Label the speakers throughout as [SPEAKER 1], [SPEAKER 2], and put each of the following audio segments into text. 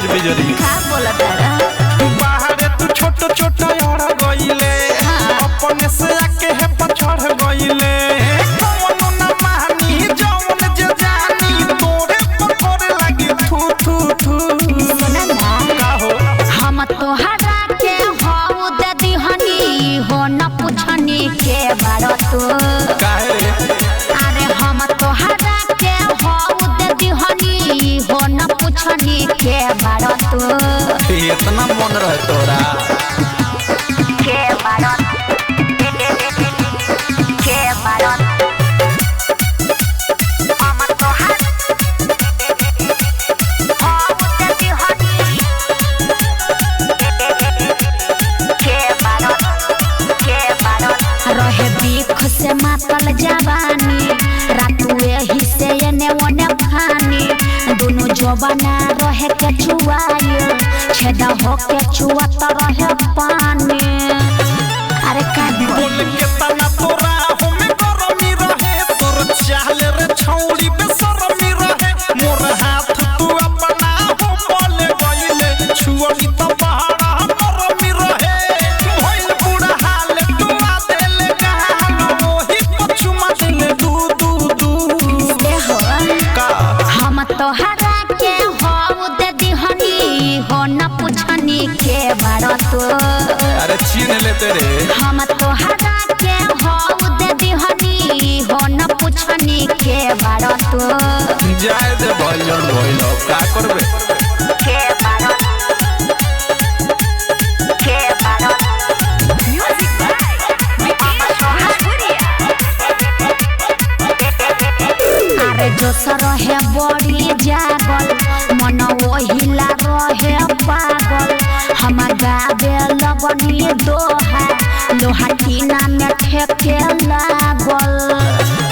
[SPEAKER 1] धीरज बिजरी
[SPEAKER 2] का बोला तारा
[SPEAKER 1] बाहर तू छोट छोट और गइले अपने से आके है पछड़ गइले कौन ना मानी जौन जे जानी तोरे पर करे लगी थू थू थू
[SPEAKER 2] सुना ना
[SPEAKER 1] का हो
[SPEAKER 2] हम तोहरा के हो दे दिहनी हो न पूछनी के बारो तू
[SPEAKER 1] काहे रे
[SPEAKER 2] अरे हम तोहरा के हो दे दिहनी हो न पूछनी के बारो तू
[SPEAKER 1] इतना मन रहे तोरा
[SPEAKER 2] के बारो के बारो हम तोहरा हो दे दिहनी रहे बीख से मातल जवानी रातू एही से एने ओने फानी दोनों जवाना रहे के छुआए छेदा हो के छुआत रहे पानी अरे का
[SPEAKER 1] बोल के तना तोरा हमें गरमी रहे तोर चाहले रे छौड़ी बेशरमी रहे मोर हाथ तू अपना हो बोले गइले छुअनी त पहाड़ा गरमी रहे भइल बुढ़ा हाल तू आ देले गाल ओही पछुमा देले दू दू दू
[SPEAKER 2] दे हो
[SPEAKER 1] का
[SPEAKER 2] हम तोहरा के हो दे दिहनी हो न पूछनी के बारो तू
[SPEAKER 1] अरे छीन ले तेरे
[SPEAKER 2] हम तोहरा के हो दे दिहनी हो न पूछनी के बारो तू
[SPEAKER 1] जाए दे भइलन भइल का करबे
[SPEAKER 2] के बारो म्यूजिक अरे जो रहे बड़ी जागल मन ओहिला रहे पागल हम गावे लगनी दोहा लोहा टीना में ठेके लागल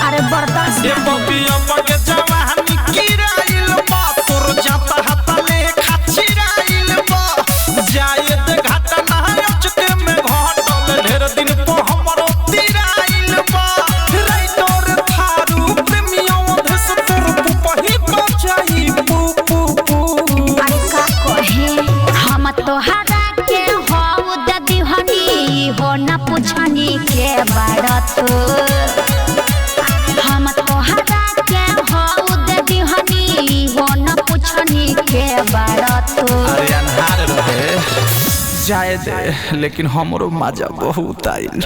[SPEAKER 2] अरे बर्दाश्त
[SPEAKER 1] ए बबिया बगे जवानी किराइल बा तोर जाता हतले खाचिराइल बा जाए दे घाटा ना अचके में घटल ढेर दिन तो हमरो तिराइल बा रे तोर थारू प्रेमियों धस तोर पुपही बचाई पू पू पू
[SPEAKER 2] अरे का कहे हम तोहरा के हो दे दिहनी हो न पूछनी के बारत हम तोहरा के हो दे दिहनी हो न पूछनी के बारत
[SPEAKER 1] अरे अनहार रहे जाए दे लेकिन हमरो मजा बहुत आइल